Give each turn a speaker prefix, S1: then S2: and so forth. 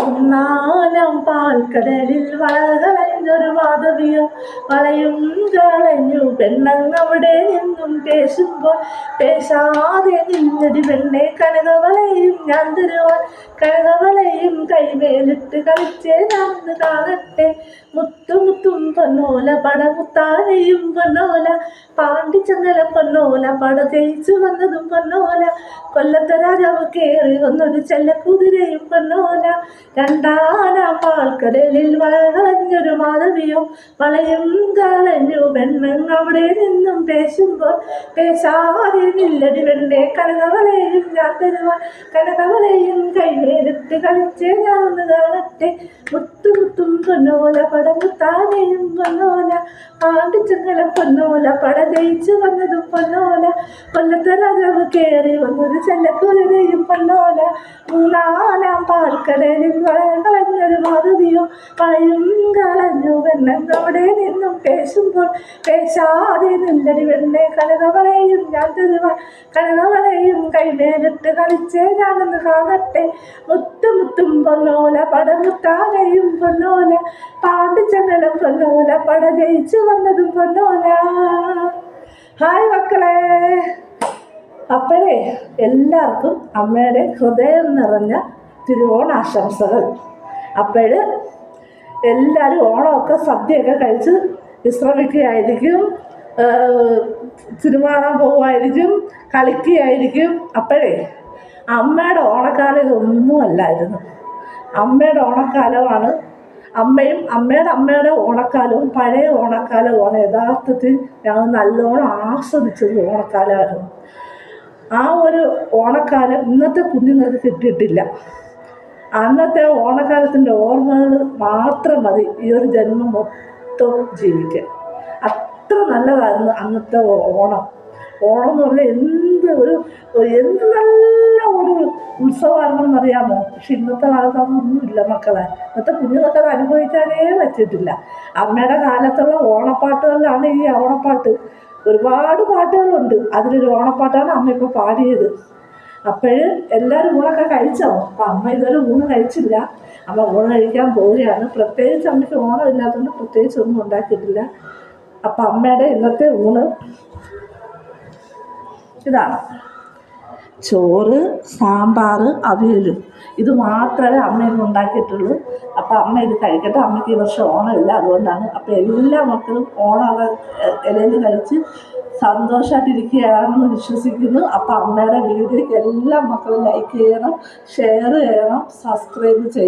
S1: ഒന്നാലാം പാൽക്കടലിൽ വളകളഞ്ഞൊരു മാധവിയോ വളയും കളഞ്ഞു പെണ്ണങ്ങവിടെ നിന്നും പേശുമ്പോൾ പേശാതെ നിന്നൊരു പെണ്ണെ കനകവളയും ഞാൻ തരുവാൻ കനകവളയും കൈമേലിട്ട് കളിച്ചേ നടന്ന് കാണട്ടെ മുത്തുമുത്തും പൊന്നോല പടമുത്താനെയും പൊന്നോല പാണ്ടിച്ചങ്ങലം പൊന്നോല പട ജയിച്ചു വന്നതും പൊന്നോല കൊല്ലത്തെ രാജാവ് കയറി വന്നൊരു ചെല്ലക്കുതിരയും പൊന്നോല രണ്ടാനാം പാൽക്കടലിൽ വളകളഞ്ഞൊരു മാധവിയോ വളയും കളഞ്ഞു പെണ്ണങ്ങ് അവിടെ നിന്നും പേശുമ്പോൾ പേശാതെ നില്ലടി പെണ്ണെ കനകവളയും ഞാൻ തരുവാൻ കനകവളയും കൈമേലിട്ട് കളിച്ചേ ഞാനൊന്ന് കാണട്ടെ മുത്തുമുത്തും പൊന്നോല പടമുത്താനെയും പൊന്നോല പാണ്ടിച്ചങ്ങലം പൊന്നോല പട ജയിച്ചു വന്നതും പൊന്നോല കൊല്ലത്തെ രാജാവ് കയറി വന്നത് ചെല്ലക്കുതിരയും പൊന്നോല മൂന്നാലാം പാൽക്കടലിൽ വളകളഞ്ഞൊരു മാധവിയോ വളയും കളഞ്ഞു പെണ്ണങ്ങവിടെ നിന്നും പേശുമ്പോൾ പേശാതെ നില്ലടി പെണ്ണെ കനകവളയും ഞാൻ തരുവാൻ കനകവളയും കൈമേലിട്ട് കളിച്ചേ ഞാനൊന്ന് കാണട്ടെ മുത്തുമുത്തും പൊന്നോല പടമുത്താനെയും പൊന്നോല പാണ്ടിച്ചങ്ങലം പൊന്നോല പട ജയിച്ചു വന്നതും പൊന്നോല. ഹായ് മക്കളെ, അപ്പോഴേ എല്ലാവർക്കും അമ്മയുടെ ഹൃദയം നിറഞ്ഞ തിരുവോണാശംസകൾ. അപ്പോൾ എല്ലാവരും ഓണമൊക്കെ സദ്യയൊക്കെ കഴിച്ച് വിശ്രമിക്കുകയായിരിക്കും, സിനിമ കാണാൻ പോവുമായിരിക്കും, കളിക്കുകയായിരിക്കും. അപ്പോഴേ അമ്മയുടെ ഓണക്കാലം ഇതൊന്നും അല്ലായിരുന്നു. അമ്മയുടെ ഓണക്കാലമാണ് അമ്മയുടെ ഓണക്കാലവും പഴയ ഓണക്കാലവുമാണ് യഥാർത്ഥത്തിൽ ഞങ്ങൾ നല്ലോണം ആസ്വദിച്ചത് ഓണക്കാലമായിരുന്നു. ആ ഒരു ഓണക്കാലം ഇന്നത്തെ കുഞ്ഞുങ്ങൾക്ക് കിട്ടിയിട്ടില്ല. അന്നത്തെ ഓണക്കാലത്തിൻ്റെ ഓർമ്മകൾ മാത്രം മതി ഈ ഒരു ജന്മം മൊത്തം ജീവിക്കാൻ. അത്ര നല്ലതായിരുന്നു അന്നത്തെ ഓണം. ഓണം എന്ന് പറഞ്ഞാൽ എന്ത് നല്ല ഒരു ഉത്സവമാണെന്നറിയാമോ. പക്ഷെ ഇന്നത്തെ കാലത്ത് അതൊന്നുമില്ല മക്കളെ. ഇന്നത്തെ കുഞ്ഞുങ്ങൾക്ക് അത് അനുഭവിക്കാനേ പറ്റിയിട്ടില്ല. അമ്മയുടെ കാലത്തുള്ള ഓണപ്പാട്ടുകളിലാണ് ഈ ഓണപ്പാട്ട്. ഒരുപാട് പാട്ടുകളുണ്ട്, അതിലൊരു ഓണപ്പാട്ടാണ് അമ്മ ഇപ്പോൾ പാടിയത്. അപ്പോൾ എല്ലാവരും ഊണൊക്കെ കഴിച്ചോ? അപ്പം അമ്മ ഇതുവരെ ഊണ് കഴിച്ചില്ല. അമ്മ ഊണ് കഴിക്കാൻ പോവുകയാണ്. പ്രത്യേകിച്ച് അമ്മയ്ക്ക് ഓണം ഇല്ലാത്തതുകൊണ്ട് പ്രത്യേകിച്ച് ഒന്നും ഉണ്ടാക്കിയിട്ടില്ല. അപ്പം അമ്മയുടെ ഇന്നത്തെ ഊണ് ഇതാണ്: ചോറ്, സാമ്പാർ, അവിയലും. ഇത് മാത്രമേ അമ്മ ഇന്ന് ഉണ്ടാക്കിയിട്ടുള്ളൂ. അപ്പം അമ്മ ഇത് കഴിക്കട്ടെ. അമ്മയ്ക്ക് ഈ വർഷം ഓണമില്ല, അതുകൊണ്ടാണ്. അപ്പം എല്ലാ മക്കളും ഓണം ഇലയിൽ കഴിച്ച് സന്തോഷമായിട്ടിരിക്കുകയാണെന്ന് വിശ്വസിക്കുന്നു. അപ്പം അമ്മയുടെ വീഡിയോയ്ക്ക് എല്ലാ മക്കളും ലൈക്ക് ചെയ്യണം, ഷെയർ ചെയ്യണം, സബ്സ്ക്രൈബ് ചെയ്യണം.